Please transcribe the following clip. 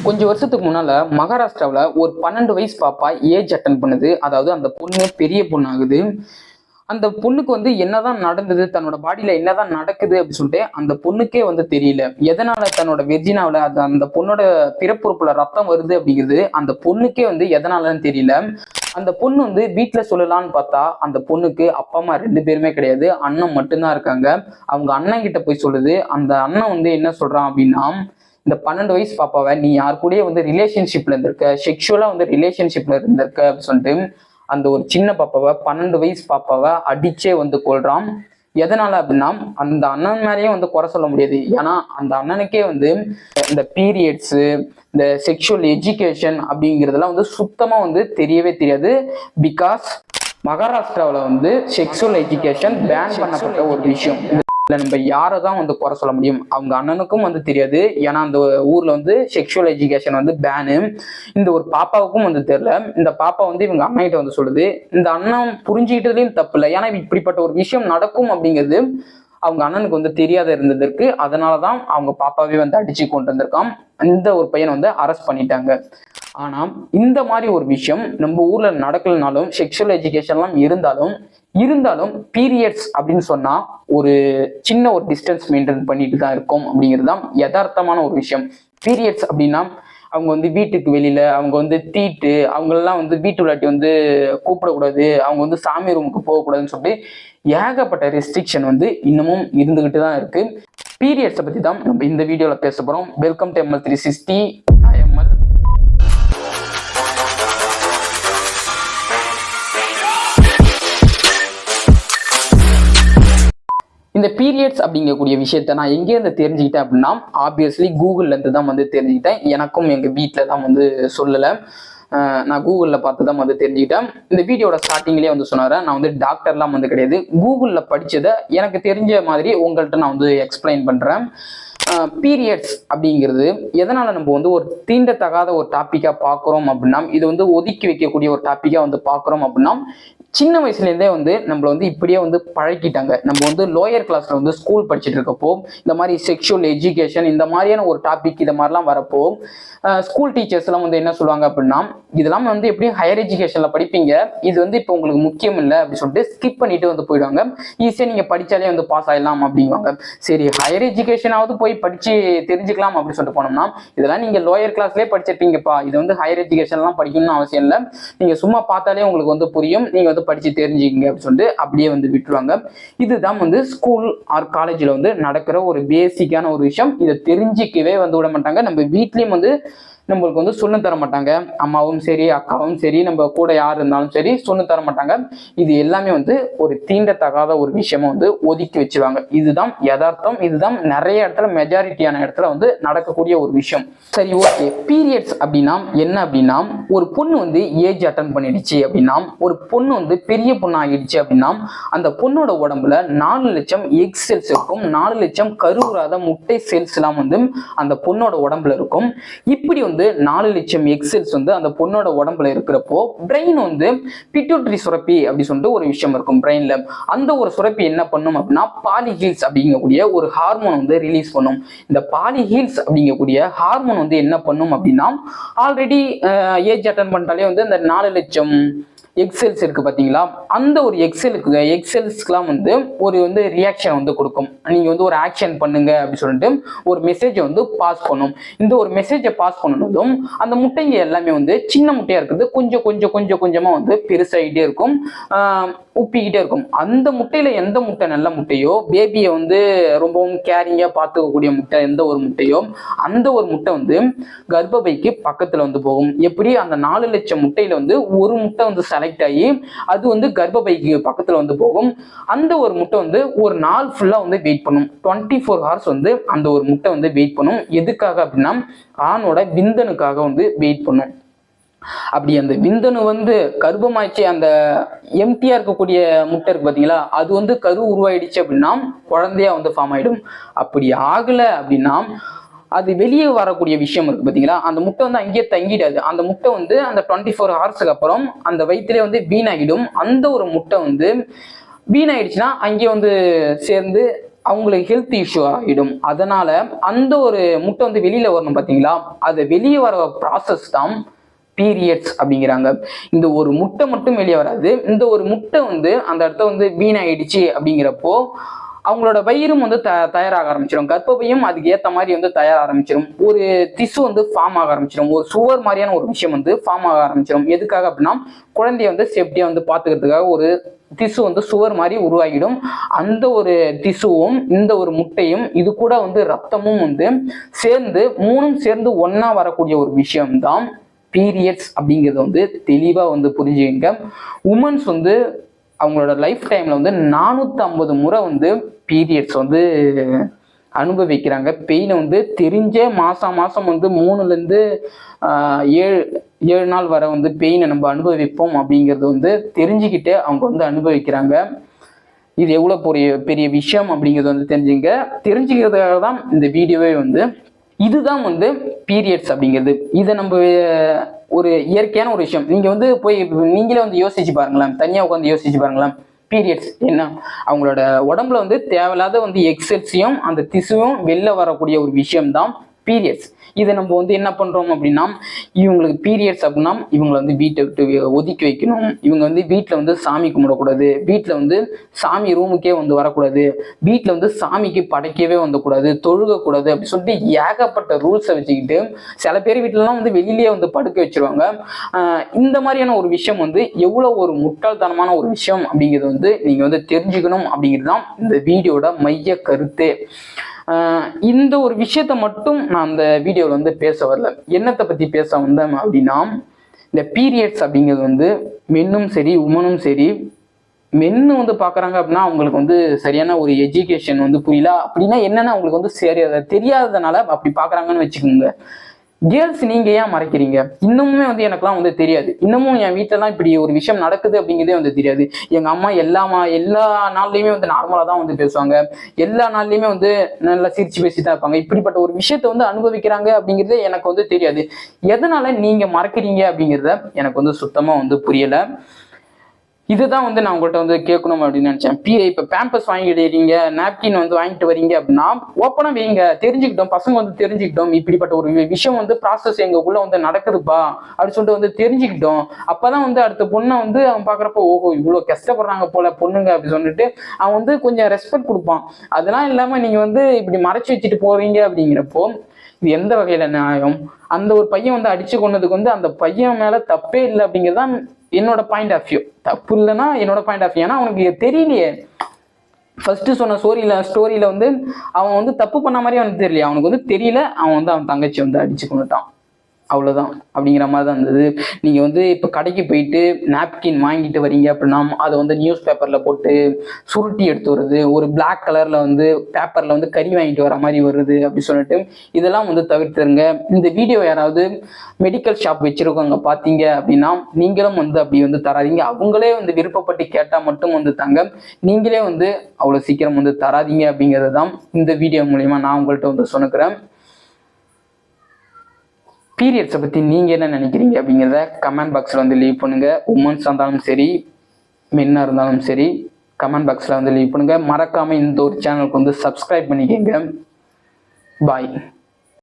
கொஞ்சம் வருஷத்துக்கு முன்னால மகாராஷ்டிராவில் ஒரு 12 வயசு பாப்பா ஏஜ் அட்டன் பண்ணுது. அதாவது அந்த பொண்ணு பெரிய பொண்ணு ஆகுது. அந்த பொண்ணுக்கு என்னதான் நடந்தது, தன்னோட பாடியில என்னதான் நடக்குது அப்படின்னு சொல்லிட்டு அந்த பொண்ணுக்கே தெரியல. எதனால தன்னோட வெர்ஜினாவில் அந்த பொண்ணோட பிறப்புறுப்புல ரத்தம் வருது அப்படிங்கிறது அந்த பொண்ணுக்கே எதனாலன்னு தெரியல. அந்த பொண்ணு வீட்டுல சொல்லலான்னு பார்த்தா அந்த பொண்ணுக்கு அப்பா அம்மா 2 பேருமே கிடையாது, அண்ணன் மட்டும்தான் இருக்காங்க. அவங்க அண்ணன் கிட்ட போய் சொல்லுது. அந்த அண்ணன் என்ன சொல்றான் அப்படின்னா, இந்த 12 வயசு பாப்பாவை நீ யார் கூட ரிலேஷன்ஷிப்ல இருந்திருக்க, செக்ஷுவலா ரிலேஷன்ஷிப்ல இருந்திருக்க அப்படின்னு சொல்லிட்டு அந்த ஒரு சின்ன பாப்பாவை 12 வயசு பாப்பாவை அடிச்சே கொள்றான். எதனால அப்படின்னா அந்த அண்ணன் மேலேயும் குறை சொல்ல முடியாது. ஏன்னா அந்த அண்ணனுக்கே இந்த பீரியட்ஸ், இந்த செக்ஷுவல் எஜுகேஷன் அப்படிங்கிறதுலாம் சுத்தமா தெரியவே தெரியாது. பிகாஸ் மகாராஷ்டிராவில் செக்ஷுவல் எஜுகேஷன் பேன் பண்ணப்பட்ட ஒரு விஷயம். நம்ம யாரை தான் குறை சொல்ல முடியும்? அவங்க அண்ணனுக்கும் தெரியாது. ஏன்னா அந்த ஊர்ல செக்ஷுவல் எஜுகேஷன் பேனு. இந்த ஒரு பாப்பாவுக்கும் தெரியல. இந்த பாப்பா இவங்க அண்ணன்கிட்ட சொல்லுது. இந்த அண்ணன் புரிஞ்சுக்கிட்டதுலயும் தப்பு இல்லை. ஏன்னா இப்படிப்பட்ட ஒரு விஷயம் நடக்கும் அப்படிங்கிறது அவங்க அண்ணனுக்கு தெரியாத இருந்ததற்கு அதனாலதான் அவங்க பாப்பாவே அடிச்சு கொண்டு வந்திருக்கான். இந்த ஒரு பையனை அரெஸ்ட் பண்ணிட்டாங்க. ஆனா இந்த மாதிரி ஒரு விஷயம் நம்ம ஊர்ல நடக்கலனாலும், செக்ஷுவல் எஜுகேஷன்லாம் இருந்தாலும் பீரியட்ஸ் அப்படின்னு சொன்னா ஒரு சின்ன ஒரு டிஸ்டன்ஸ் மெயின்டைன் பண்ணிட்டு தான் இருக்கும் அப்படிங்கிறது தான் யதார்த்தமான ஒரு விஷயம். பீரியட்ஸ் அப்படின்னா அவங்க வீட்டுக்கு வெளியில அவங்க தீட்டு, அவங்களெல்லாம் வீட்டு விளையாட்டி கூப்பிடக்கூடாது, அவங்க சாமி ரூமுக்கு போகக்கூடாதுன்னு சொல்லிட்டு ஏகப்பட்ட ரெஸ்ட்ரிக்ஷன் இன்னமும் இருந்துகிட்டு தான் இருக்கு. பீரியட்ஸை பத்தி தான் நம்ம இந்த வீடியோல பேச போறோம். Welcome to ML360. ML இந்த பீரியட்ஸ் அப்படிங்கக்கூடிய விஷயத்த நான் எங்கேருந்து தெரிஞ்சுக்கிட்டேன் அப்படின்னா, ஆப்வியஸ்லி கூகுள்ல இருந்து தான் தெரிஞ்சுக்கிட்டேன். எனக்கும் எங்க வீட்டில் தான் சொல்லலை. நான் கூகுளில் பார்த்து தான் தெரிஞ்சுக்கிட்டேன். இந்த வீடியோட ஸ்டார்டிங்லேயே சொன்னார், நான் டாக்டர்லாம் கிடையாது, கூகுளில் படித்ததை எனக்கு தெரிஞ்ச மாதிரி உங்கள்கிட்ட நான் எக்ஸ்பிளைன் பண்ணுறேன். பீரியட்ஸ் அப்படிங்கிறது எதனால நம்ம ஒரு தீண்டத்தகாத ஒரு டாப்பிக்கா பார்க்குறோம் அப்படின்னா, இது ஒதுக்கி வைக்கக்கூடிய ஒரு டாப்பிக்கா பார்க்குறோம் அப்படின்னா, சின்ன வயசுலேருந்தே நம்மள இப்படியே பழக்கிட்டாங்க. நம்ம லோயர் கிளாஸ்ல ஸ்கூல் படிச்சுட்டு இருக்கப்போ இந்த மாதிரி செக்ஷுவல் எஜுகேஷன் இந்த மாதிரியான ஒரு டாபிக் இதை மாதிரிலாம் வரப்போ ஸ்கூல் டீச்சர்ஸ் எல்லாம் என்ன சொல்லுவாங்க அப்படின்னா, இதெல்லாம் எப்படியும் ஹையர் எஜுகேஷன்ல படிப்பீங்க, இது இப்போ உங்களுக்கு முக்கியம் இல்லை அப்படின்னு சொல்லிட்டு ஸ்கிப் பண்ணிட்டு போயிடுவாங்க. ஈஸியா நீங்க படிச்சாலே பாஸ் ஆயிடலாம் அப்படிங்குவாங்க. சரி, ஹையர் எஜுகேஷனாவது போய் படிச்சு தெரிஞ்சுக்கலாம் அப்படின்னு சொல்லிட்டு போனோம்னா, இதெல்லாம் நீங்க லோயர் கிளாஸ்லயே படிச்சிருப்பீங்கப்பா, இது ஹையர் எஜுகேஷன்லாம் படிக்கணும்னு அவசியம் இல்லை, நீங்க சும்மா பார்த்தாலே உங்களுக்கு புரியும், நீங்க படிச்சு தெரிஞ்சுக்கங்க அப்படின்னு சொல்லிட்டு அப்படியே விட்டுருவாங்க. இதுதான் ஸ்கூல் ஆர் காலேஜ்ல நடக்கிற ஒரு பேசிக்கான ஒரு விஷயம். இதை தெரிஞ்சிக்கவே விட மாட்டாங்க. நம்ம வீட்லயும் நம்மளுக்கு சொல்லு தர மாட்டாங்க. அம்மாவும் சரி, அக்காவும் சரி, நம்ம கூட யார் இருந்தாலும் சரி சொல்லு தர மாட்டாங்க. இது எல்லாமே ஒரு தீண்டத்தகாத ஒரு விஷயமா ஒதுக்கி வச்சிருவாங்க. இதுதான் யதார்த்தம். இதுதான் நிறைய இடத்துல, மெஜாரிட்டியான இடத்துல நடக்கக்கூடிய ஒரு விஷயம். சரி, ஓகே. பீரியட்ஸ் அப்படின்னா என்ன அப்படின்னா, ஒரு பொண்ணு ஏஜ் அட்டன் பண்ணிடுச்சு அப்படின்னா, ஒரு பொண்ணு பெரிய பொண்ணு ஆகிடுச்சு அப்படின்னா, அந்த பொண்ணோட உடம்புல 4 லட்சம் எக் செல்ஸ் இருக்கும். 4 லட்சம் கருவுறாத முட்டை செல்ஸ் எல்லாம் அந்த பொண்ணோட உடம்புல இருக்கும். இப்படி 4 லட்சம் எக் செல்ஸ் அந்த பொண்ணோட உடம்புல இருக்கிறப்போ பிரெயின் பிட்யூட்டரி சுரப்பி அப்படி சொல்லிட்டு ஒரு விஷயம் இருக்கும் பிரெயின்ல. அந்த ஒரு சுரப்பி என்ன பண்ணும் அப்படின்னா, பாலிஹீல்ஸ் அப்படிங்கக்கூடிய ஒரு ஹார்மோன் ரிலீஸ் பண்ணும். இந்த பாலிஹீல்ஸ் அப்படிங்கக்கூடிய ஹார்மோன் என்ன பண்ணும் அப்படின்னா, ஆல்ரெடி ஏஜ் அட்டன் பண்ணிட்டாலே இந்த 4 லட்சம் எக்ஸெல்ஸ் இருக்கு பாத்தீங்களா, அந்த ஒரு எக்ஸெல்ஸ்க்குலாம் ஒரு ரியாக்ஷன் கொடுக்கும். நீங்க ஒரு ஆக்ஷன் பண்ணுங்க அப்படின்னு சொல்லிட்டு ஒரு மெசேஜ் பாஸ் பண்ணும். இந்த ஒரு மெசேஜை பாஸ் பண்ணதும் அந்த முட்டைங்க எல்லாமே சின்ன முட்டையா இருக்குது கொஞ்சம் கொஞ்சம் கொஞ்சம் கொஞ்சமா பெருசாகிட்டே இருக்கும், உப்பிக்கிட்டே இருக்கும். அந்த முட்டையில எந்த முட்டை நல்ல முட்டையோ, பேபியை ரொம்பவும் கேரிங்கா பார்த்துக்கக்கூடிய முட்டை எந்த ஒரு முட்டையோ, அந்த ஒரு முட்டை கர்ப்பப்பைக்கு பக்கத்துல போகும். எப்படி அந்த 4 லட்சம் முட்டையில ஒரு முட்டை செலக்ட் ஆகி அது கர்ப்பப்பைக்கு பக்கத்துல போகும். அந்த ஒரு முட்டை ஒரு நாள் ஃபுல்லா வெயிட் பண்ணும். 24 ஹவர்ஸ் அந்த ஒரு முட்டை வெயிட் பண்ணும். எதுக்காக அப்படின்னா, ஆணோட விந்தனுக்காக வெயிட் பண்ணும். அப்படி அந்த விந்தணு கர்ப்பமாயிடுச்சு, அந்த எம்டியா இருக்கக்கூடிய முட்டை இருக்கு பாத்தீங்களா, அது கரு உருவாயிடுச்சு அப்படின்னா குழந்தையா ஃபார்ம் ஆயிடும். அப்படி ஆகல அப்படின்னா அது வெளியே வரக்கூடிய விஷயம் இருக்கு பாத்தீங்களா, அந்த முட்டை அங்கேயே தங்கிடாது. அந்த முட்டை அந்த 24 ஹவர்ஸுக்கு அப்புறம் அந்த வயிற்றுல வீணாகிடும். அந்த ஒரு முட்டை வீணாயிடுச்சுன்னா அங்கேயே சேர்ந்து அவங்களுக்கு ஹெல்த் இஷ்யூ ஆகிடும். அதனால அந்த ஒரு முட்டை வந்து வெளியில வரணும் பார்த்தீங்களா, அது வெளியே வர ப்ராசஸ் தான் பீரியட்ஸ் அப்படிங்கிறாங்க. இந்த ஒரு முட்டை மட்டும் வெளியே வராது. இந்த ஒரு முட்டை வந்து அந்த இடத்த வந்து வீணாயிடுச்சு அப்படிங்கிறப்போ அவங்களோட வயிறும் வந்து தயாராக ஆரம்பிச்சிடும். கர்ப்பப்பையும் அதுக்கு ஏற்ற மாதிரி வந்து தயார ஆரம்பிச்சிடும். ஒரு திசு வந்து ஃபார்ம் ஆக ஆரம்பிச்சிடும். ஒரு சுவர் மாதிரியான ஒரு விஷயம் வந்து ஃபார்ம் ஆக ஆரம்பிச்சிடும். எதுக்காக அப்படின்னா குழந்தைய வந்து சேஃப்டியா வந்து பார்த்துக்கிறதுக்காக ஒரு திசு வந்து சுவர் மாதிரி உருவாகிடும். அந்த ஒரு திசுவும் இந்த ஒரு முட்டையும் இது கூட வந்து ரத்தமும் வந்து சேர்ந்து மூணும் சேர்ந்து ஒன்னா வரக்கூடிய ஒரு விஷயம்தான் பீரியட்ஸ் அப்படிங்கிறது வந்து தெளிவா வந்து புரிஞ்சுங்க. உமன்ஸ் வந்து அவங்களோட லைஃப் டைம்ல வந்து 450 முறை வந்து பீரியட்ஸ் வந்து அனுபவிக்கிறாங்க. பெயினை வந்து தெரிஞ்சே மாசம் வந்து 3லேருந்து 7 நாள் வரை வந்து பெயினை நம்ம அனுபவிப்போம் அப்படிங்கிறது வந்து தெரிஞ்சுக்கிட்டு அவங்க வந்து அனுபவிக்கிறாங்க. இது எவ்வளோ பெரிய விஷயம் அப்படிங்கிறது வந்து தெரிஞ்சுக்கிறதுக்காக தான் இந்த வீடியோவே வந்து. இதுதான் வந்து பீரியட்ஸ் அப்படிங்கிறது. இதை நம்ம ஒரு இயற்கையான ஒரு விஷயம். நீங்க வந்து போய் நீங்களே வந்து யோசிச்சு பாருங்களேன், தனியா உட்காந்து யோசிச்சு பாருங்களேன். பீரியட்ஸ் என்ன, அவங்களோட உடம்புல வந்து தேவையில்லாத வந்து எக்ஸல்ஸையும் அந்த திசுவும் வெளில வரக்கூடிய ஒரு விஷயம் தான் பீரியட்ஸ். இதை நம்ம வந்து என்ன பண்றோம் அப்படின்னா, இவங்களுக்கு பீரியட்ஸ் அப்படின்னா இவங்களை வந்து வீட்டை விட்டு ஒதுக்கி வைக்கணும். இவங்க வந்து வீட்டில் வந்து சாமி கும்பிடக்கூடாது, வீட்டில் வந்து சாமி ரூமுக்கே வந்து வரக்கூடாது, வீட்டில் வந்து சாமிக்கு படைக்கவே வந்துக்கூடாது, தொழுகக்கூடாது அப்படி சொல்லிட்டு ஏகப்பட்ட ரூல்ஸை வச்சுக்கிட்டு சில பேர் வீட்டிலலாம் வந்து வெளியிலேயே வந்து படுக்க வச்சிருவாங்க. இந்த மாதிரியான ஒரு விஷயம் வந்து எவ்வளோ ஒரு முட்டாள்தனமான ஒரு விஷயம் அப்படிங்கிறது வந்து நீங்கள் வந்து தெரிஞ்சுக்கணும் அப்படிங்கிறது தான் இந்த வீடியோட மைய கருத்து. இந்த ஒரு விஷயத்த மட்டும் நான் அந்த வீடியோவில் வந்து பேச வரல. என்னத்தை பற்றி பேச வந்தேன் அப்படின்னா, இந்த பீரியட்ஸ் அப்படிங்கிறது வந்து மென்னும் சரி உமனும் சரி, மென்னு வந்து பார்க்குறாங்க அப்படின்னா அவங்களுக்கு வந்து சரியான ஒரு எஜுகேஷன் வந்து புரியல அப்படின்னா என்னென்னு அவங்களுக்கு வந்து சரி தெரியாததுனால அப்படி பார்க்குறாங்கன்னு வச்சுக்கோங்க. கேர்ள்ஸ் நீங்க ஏன் மறைக்கிறீங்க? இன்னமுமே வந்து எனக்குலாம் வந்து தெரியாது. இன்னமும் என் வீட்டிலலாம் இப்படி ஒரு விஷயம் நடக்குது அப்படிங்கிறதே வந்து தெரியாது. எங்க அம்மா எல்லா நாள்லயுமே வந்து நார்மலா தான் வந்து பேசுவாங்க. எல்லா நாள்லயுமே வந்து நல்லா சிரிச்சு பேசி தான் இருப்பாங்க. இப்படிப்பட்ட ஒரு விஷயத்த வந்து அனுபவிக்கிறாங்க அப்படிங்கிறதே எனக்கு வந்து தெரியாது. எதனால நீங்க மறைக்கிறீங்க அப்படிங்கிறத எனக்கு வந்து சுத்தமா வந்து புரியல. இதுதான் வந்து நான் உங்கள்கிட்ட வந்து கேட்கணும் அப்படின்னு நினைச்சேன். இப்போ பேம்பஸ் வாங்கிடுறீங்க, நாப்கின் வந்து வாங்கிட்டு வரீங்க அப்படின்னா ஓப்பனா வைங்க, தெரிஞ்சுக்கிட்டோம், பசங்க வந்து தெரிஞ்சுக்கிட்டோம் இப்படிப்பட்ட ஒரு விஷயம் வந்து ப்ராசஸ் எங்களுக்குள்ள வந்து நடக்குதுப்பா அப்படின்னு சொல்லிட்டு வந்து தெரிஞ்சுக்கிட்டோம். அப்பதான் வந்து அடுத்த பொண்ணை வந்து அவன் பாக்குறப்ப ஓஹோ இவ்வளவு கஷ்டப்படுறாங்க போல பொண்ணுங்க அப்படின்னு சொல்லிட்டு அவன் வந்து கொஞ்சம் ரெஸ்பெக்ட் கொடுப்பான். அதெல்லாம் இல்லாம நீங்க வந்து இப்படி மறைச்சு வச்சுட்டு போறீங்க அப்படிங்கிறப்போ இது எந்த வகையில நியாயம்? அந்த ஒரு பையன் வந்து அடிச்சு கொண்டதுக்கு வந்து அந்த பையன் மேல தப்பே இல்லை அப்படிங்கிறதான் என்னோட பாயிண்ட் ஆஃப் வியூ. தப்பு இல்லைன்னா என்னோட பாயிண்ட் ஆஃப் வியூ. ஏன்னா அவனுக்கு தெரியலையே, ஃபர்ஸ்ட் சொன்ன ஸ்டோரியில வந்து அவன் வந்து தப்பு பண்ண மாதிரி அவனுக்கு தெரியல, அவனுக்கு வந்து தெரியல, அவன் வந்து அவன் தங்கச்சி வந்து அடிச்சு கொண்டுட்டான், அவ்வளோதான் அப்படிங்கிற மாதிரி தான் இருந்தது. நீங்கள் வந்து இப்போ கடைக்கு போயிட்டு நாப்கின் வாங்கிட்டு வரீங்க அப்படின்னா அதை வந்து நியூஸ் பேப்பரில் போட்டு சுருட்டி எடுத்து வருது, ஒரு பிளாக் கலரில் வந்து பேப்பரில் வந்து கறி வாங்கிட்டு வர மாதிரி வருது அப்படி சொல்லிட்டு இதெல்லாம் வந்து தவிர்த்துருங்க. இந்த வீடியோ யாராவது மெடிக்கல் ஷாப் வச்சிருக்கவங்க பார்த்தீங்க அப்படின்னா நீங்களும் வந்து அப்படி வந்து தராதிங்க. அவங்களே வந்து விருப்பப்பட்டு கேட்டால் மட்டும் வந்து தாங்க, நீங்களே வந்து அவ்வளோ சீக்கிரம் வந்து தராதிங்க அப்படிங்கிறது தான் இந்த வீடியோ மூலயமா நான் உங்கள்கிட்ட வந்து சொன்னுக்கிறேன். பீரியட்ஸை பற்றி நீங்கள் என்ன நினைக்கிறீங்க அப்படிங்கிறத கமெண்ட் பாக்ஸில் வந்து லீவ் பண்ணுங்கள். உமன்ஸாக இருந்தாலும் சரி மென்னாக இருந்தாலும் சரி கமெண்ட் பாக்ஸில் வந்து லீவ் பண்ணுங்கள். மறக்காமல் இந்த ஒரு சேனலுக்கு வந்து சப்ஸ்கிரைப் பண்ணிக்கோங்க. பாய்.